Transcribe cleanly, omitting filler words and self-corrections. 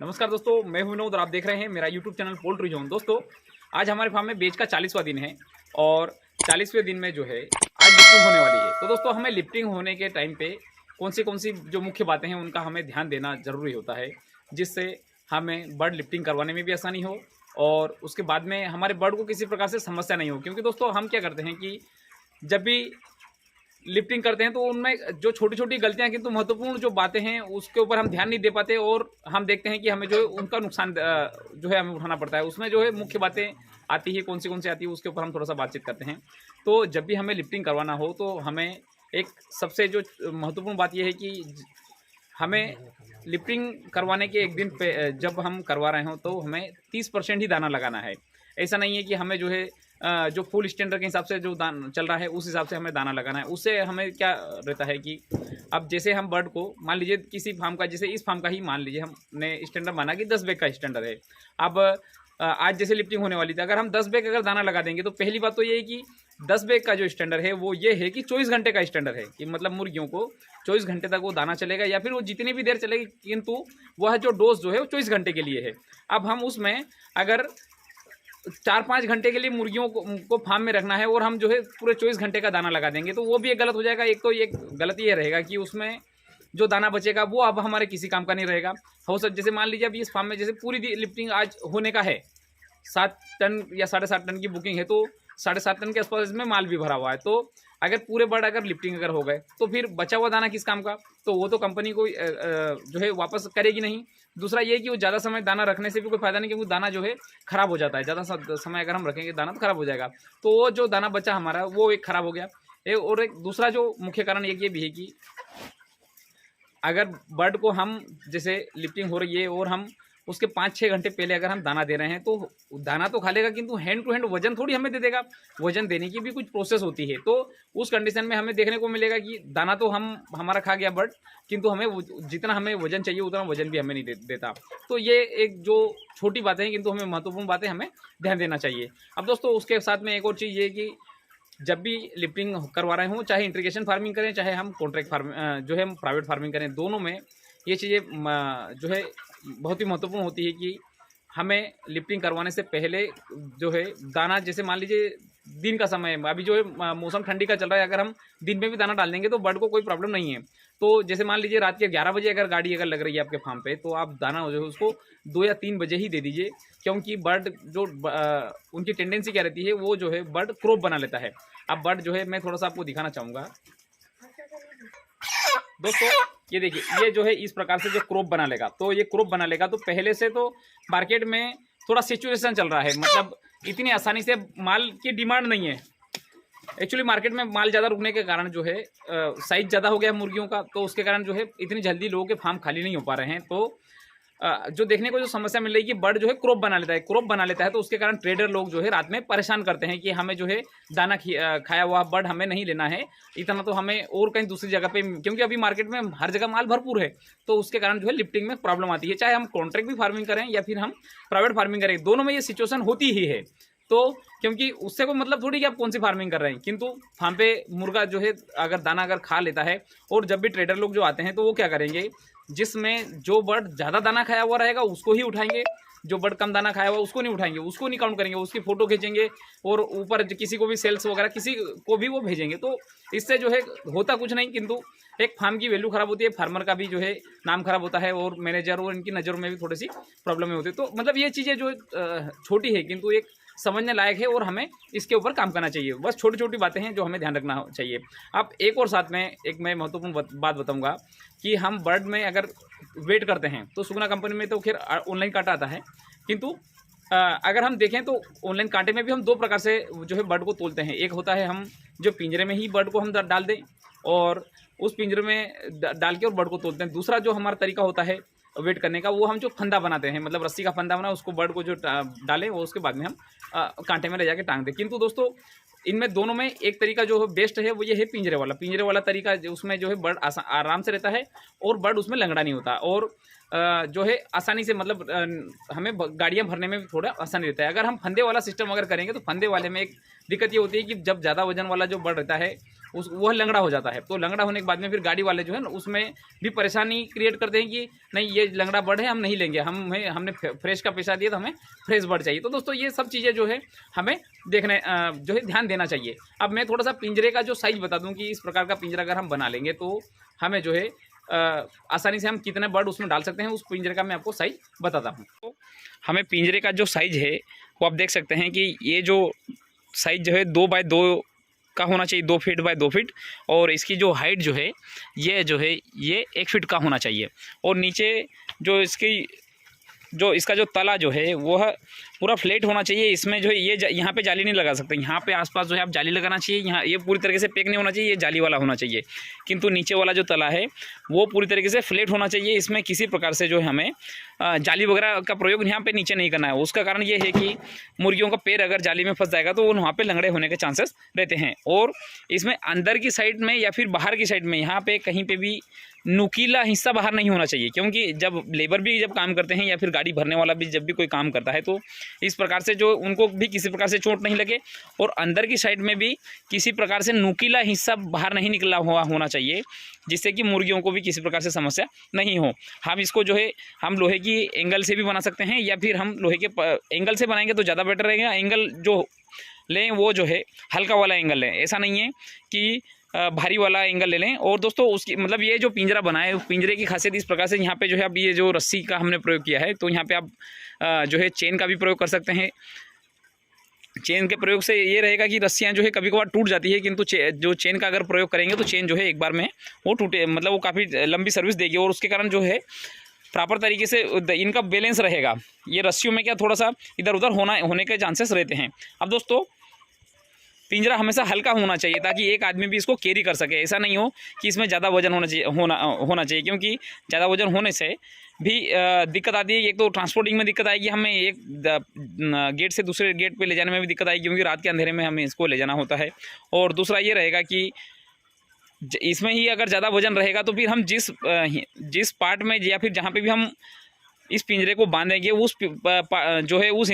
नमस्कार दोस्तों, मैं हूं विनोद और आप देख रहे हैं मेरा यूट्यूब चैनल पोल्ट्री जोन। दोस्तों, आज हमारे फार्म में बेच का 40वां दिन है और 40वें दिन में जो है आज लिफ्टिंग होने वाली है। तो दोस्तों, हमें लिफ्टिंग होने के टाइम पे कौन सी जो मुख्य बातें हैं उनका हमें ध्यान देना ज़रूरी होता है, जिससे हमें बर्ड लिफ्टिंग करवाने में भी आसानी हो और उसके बाद में हमारे बर्ड को किसी प्रकार से समस्या नहीं हो। क्योंकि दोस्तों, हम क्या करते हैं कि जब भी लिफ्टिंग करते हैं तो उनमें जो छोटी-छोटी गलतियाँ किंतु महत्वपूर्ण जो बातें हैं उसके ऊपर हम ध्यान नहीं दे पाते और हम देखते हैं कि हमें जो है उनका नुकसान जो है हमें उठाना पड़ता है। उसमें जो है मुख्य बातें आती है, कौन सी आती है उसके ऊपर हम थोड़ा-सा बातचीत करते हैं। तो जब भी हमें लिफ्टिंग करवाना हो तो हमें एक सबसे जो महत्वपूर्ण बात ये है कि हमें लिफ्टिंग करवाने के 1 दिन पे जब हम करवा रहे हों तो हमें 30% ही दाना लगाना है। ऐसा नहीं है कि हमें जो है जो फुल स्टैंडर्ड के हिसाब से जो दान चल रहा है उस हिसाब से हमें दाना लगाना है। उससे हमें क्या रहता है कि अब जैसे हम बर्ड को मान लीजिए किसी फार्म का, जैसे इस फार्म का ही मान लीजिए हमने स्टैंडर्ड माना कि 10 बैग का स्टैंडर्ड है। अब आज जैसे लिफ्टिंग होने वाली थी, अगर हम 10 बैग अगर दाना लगा देंगे तो पहली बात तो ये है कि 10 बैग का जो स्टैंडर्ड है वो ये है कि 24 घंटे का स्टैंडर्ड है कि मतलब मुर्गियों को 24 घंटे तक वो दाना चलेगा या फिर वो जितनी भी देर चलेगी, किंतु वह जो डोज जो है वो 24 घंटे के लिए है। अब हम उसमें अगर 4-5 घंटे के लिए मुर्गियों को फार्म में रखना है और हम जो है पूरे 24 घंटे का दाना लगा देंगे तो वो भी एक गलत हो जाएगा। एक तो ये गलत ये रहेगा कि उसमें जो दाना बचेगा वो अब हमारे किसी काम का नहीं रहेगा। हो सक जैसे मान लीजिए अब इस फार्म में जैसे पूरी लिफ्टिंग आज होने का है, 7 टन या 7.5 टन की बुकिंग है तो 7.5 टन के आसपास इसमें माल भी भरा हुआ है। तो अगर पूरे बर्ड अगर लिफ्टिंग अगर हो गए तो फिर बचा हुआ दाना किस काम का? तो वो तो कंपनी को जो है वापस करेगी नहीं। दूसरा ये है कि वो ज़्यादा समय दाना रखने से भी कोई फ़ायदा नहीं, क्योंकि दाना जो है ख़राब हो जाता है। ज़्यादा समय अगर हम रखेंगे दाना तो ख़राब हो जाएगा। तो वो जो दाना बचा हमारा वो एक ख़राब हो गया। और एक दूसरा जो मुख्य कारण एक ये भी है कि अगर बर्ड को हम जैसे लिफ्टिंग हो रही है और हम उसके 5-6 घंटे पहले अगर हम दाना दे रहे हैं तो दाना तो खा लेगा, किंतु हैंड टू हैंड वजन थोड़ी हमें दे देगा। वजन देने की भी कुछ प्रोसेस होती है। तो उस कंडीशन में हमें देखने को मिलेगा कि दाना तो हमारा खा गया बर्ड, किंतु हमें जितना हमें वजन चाहिए उतना वजन भी हमें नहीं देता। तो ये एक जो छोटी बातें हैं किंतु हमें महत्वपूर्ण बातें हमें ध्यान देना चाहिए। अब दोस्तों, उसके साथ में एक और चीज़ ये कि जब भी लिफ्टिंग करवा रहे हों, चाहे इंटीग्रेशन फार्मिंग करें, चाहे हम कॉन्ट्रैक्ट फार्मिंग जो है हम प्राइवेट फार्मिंग करें, दोनों में ये चीज़ें जो है बहुत ही महत्वपूर्ण होती है कि हमें लिफ्टिंग करवाने से पहले जो है दाना, जैसे मान लीजिए दिन का समय है, अभी जो है मौसम ठंडी का चल रहा है, अगर हम दिन में भी दाना डाल देंगे तो बर्ड को कोई प्रॉब्लम नहीं है। तो जैसे मान लीजिए रात के 11 बजे अगर गाड़ी अगर लग रही है आपके फार्म पे, तो आप दाना जो है उसको 2 या 3 बजे ही दे दीजिए, क्योंकि बर्ड जो उनकी टेंडेंसी क्या रहती है, वो जो है बर्ड क्रॉप बना लेता है। अब बर्ड जो है मैं थोड़ा सा आपको दिखाना चाहूँगा दोस्तों, ये देखिए, ये जो है इस प्रकार से जो क्रॉप बना लेगा, तो ये क्रॉप बना लेगा तो पहले से तो मार्केट में थोड़ा सिचुएशन चल रहा है, मतलब इतनी आसानी से माल की डिमांड नहीं है। एक्चुअली मार्केट में माल ज़्यादा रुकने के कारण जो है साइज ज़्यादा हो गया है मुर्गियों का, तो उसके कारण जो है इतनी जल्दी लोगों के फार्म खाली नहीं हो पा रहे हैं। तो जो देखने को जो समस्या मिल रही है कि बर्ड जो है क्रॉप बना लेता है, तो उसके कारण ट्रेडर लोग जो है रात में परेशान करते हैं कि हमें जो है दाना खाया हुआ बर्ड हमें नहीं लेना है, इतना तो हमें और कहीं दूसरी जगह पे, क्योंकि अभी मार्केट में हर जगह माल भरपूर है। तो उसके कारण जो है लिफ्टिंग में प्रॉब्लम आती है, चाहे हम कॉन्ट्रैक्ट भी फार्मिंग करें या फिर हम प्राइवेट फार्मिंग करें, दोनों में ये सिचुएशन होती ही है। तो क्योंकि उससे कोई मतलब थोड़ी कि आप कौन सी फार्मिंग कर रहे हैं, किंतु फार्म पे मुर्गा जो है अगर दाना अगर खा लेता है, और जब भी ट्रेडर लोग जो आते हैं तो वो क्या करेंगे, जिसमें जो बर्ड ज़्यादा दाना खाया हुआ रहेगा उसको ही उठाएंगे, जो बर्ड कम दाना खाया हुआ उसको नहीं उठाएंगे, उसको नहीं काउंट करेंगे, उसकी फ़ोटो खींचेंगे और ऊपर किसी को भी सेल्स वगैरह किसी को भी वो भेजेंगे। तो इससे जो है होता कुछ नहीं, किंतु एक फार्म की वैल्यू ख़राब होती है, फार्मर का भी जो है नाम ख़राब होता है और मैनेजर और इनकी नज़रों में भी थोड़ी सी प्रॉब्लम होती है। तो मतलब ये चीज़ें जो छोटी है किंतु एक समझने लायक है और हमें इसके ऊपर काम करना चाहिए। बस छोटी-छोटी बातें हैं जो हमें ध्यान रखना चाहिए। अब एक और साथ में एक मैं महत्वपूर्ण बात बताऊँगा कि हम बर्ड में अगर वेट करते हैं तो सुगना कंपनी में तो खैर ऑनलाइन कांटा आता है, किंतु अगर हम देखें तो ऑनलाइन कांटे में भी हम 2 प्रकार से जो है बर्ड को तोलते हैं। एक होता है हम जो पिंजरे में ही बर्ड को हम डाल दें और उस पिंजरे में डाल के और बर्ड को तोलते हैं। दूसरा जो हमारा तरीका होता है वेट करने का, वो हम जो फंदा बनाते हैं, मतलब रस्सी का फंदा बना, उसको बर्ड को जो डालें वो उसके बाद में हम कांटे में ले जाके टांग दें। किंतु दोस्तों, इनमें दोनों में एक तरीका जो है बेस्ट है वो ये है पिंजरे वाला तरीका, उसमें जो है बर्ड आराम से रहता है और बर्ड उसमें लंगड़ा नहीं होता और जो है आसानी से, मतलब हमें गाड़ियाँ भरने में भी थोड़ा आसानी रहता है। अगर हम फंदे वाला सिस्टम अगर करेंगे तो फंदे वाले में एक दिक्कत ये होती है कि जब ज़्यादा वजन वाला जो बर्ड रहता है वह लंगड़ा हो जाता है। तो लंगड़ा होने के बाद में फिर गाड़ी वाले जो है ना उसमें भी परेशानी क्रिएट करते हैं कि नहीं ये लंगड़ा बर्ड है, हम नहीं लेंगे, हमने फ्रेश का पैसा दिया तो हमें फ्रेश बर्ड चाहिए। तो दोस्तों ये सब चीज़ें जो है हमें देखने जो है ध्यान देना चाहिए। अब मैं थोड़ा सा पिंजरे का जो साइज़ बता दूँ कि इस प्रकार का पिंजरा अगर हम बना लेंगे तो हमें जो है आसानी से हम कितने बर्ड उसमें डाल सकते हैं, उस पिंजरे का मैं आपको साइज़ बताता हूँ। तो हमें पिंजरे का जो साइज़ है वो आप देख सकते हैं कि ये जो साइज़ जो है 2 बाय 2 का होना चाहिए, 2 फीट बाय 2 फीट। और इसकी जो हाइट जो है ये 1 फीट का होना चाहिए। और नीचे जो इसका जो तला जो है वह पूरा फ्लैट होना चाहिए। इसमें जो है ये यहाँ पे जाली नहीं लगा सकते, यहाँ पे आसपास जो है आप जाली लगाना चाहिए। यहाँ ये पूरी तरीके से पैक नहीं होना चाहिए, ये जाली वाला होना चाहिए। किंतु नीचे वाला जो तला है वो पूरी तरीके से फ्लैट होना चाहिए। इसमें किसी प्रकार से जो है हमें जाली वगैरह का प्रयोग यहाँ पे नीचे नहीं करना है। उसका कारण ये है कि मुर्गियों का पैर अगर जाली में फंस जाएगा तो वहाँ पे लंगड़े होने के चांसेस रहते हैं। और इसमें अंदर की साइड में या फिर बाहर की साइड में यहाँ पे कहीं पे भी नुकीला हिस्सा बाहर नहीं होना चाहिए, क्योंकि जब लेबर भी जब काम करते हैं या फिर गाड़ी भरने वाला भी जब भी कोई काम करता है तो इस प्रकार से जो उनको भी किसी प्रकार से चोट नहीं लगे। और अंदर की साइड में भी किसी प्रकार से नुकीला हिस्सा बाहर नहीं निकला हुआ होना चाहिए, जिससे कि मुर्गियों को भी किसी प्रकार से समस्या नहीं हो। हम इसको जो है हम लोहे की एंगल से भी बना सकते हैं या फिर हम लोहे के एंगल से बनाएंगे तो ज़्यादा बेटर रहेगा। एंगल जो लें वो जो है हल्का वाला एंगल लें, ऐसा नहीं है कि भारी वाला एंगल ले लें। और दोस्तों उसकी मतलब ये जो पिंजरा बनाए पिंजरे की खासियत इस प्रकार से यहाँ पे जो है अब ये जो रस्सी का हमने प्रयोग किया है तो यहाँ पे आप जो है चेन का भी प्रयोग कर सकते हैं। चेन के प्रयोग से ये रहेगा कि रस्सियाँ जो है कभी कभार टूट जाती है, किंतु जो चेन का अगर प्रयोग करेंगे तो चेन जो है एक बार में वो टूटे मतलब वो काफ़ी लंबी सर्विस देगी और उसके कारण जो है प्रॉपर तरीके से इनका बैलेंस रहेगा। ये रस्सियों में क्या थोड़ा सा इधर उधर होने के चांसेस रहते हैं। अब दोस्तों पिंजरा हमेशा हल्का होना चाहिए ताकि एक आदमी भी इसको कैरी कर सके। ऐसा नहीं हो कि इसमें ज़्यादा वजन होना चाहिए, क्योंकि ज़्यादा वजन होने से भी दिक्कत आती है। एक तो ट्रांसपोर्टिंग में दिक्कत आएगी, हमें एक गेट से दूसरे गेट पे ले जाने में भी दिक्कत आएगी, क्योंकि रात के अंधेरे में हमें इसको ले जाना होता है। और दूसरा ये रहेगा कि इसमें ही अगर ज़्यादा वजन रहेगा तो फिर हम जिस पार्ट में या फिर जहाँ पे भी हम इस पिंजरे को बांधेंगे उस जो है उस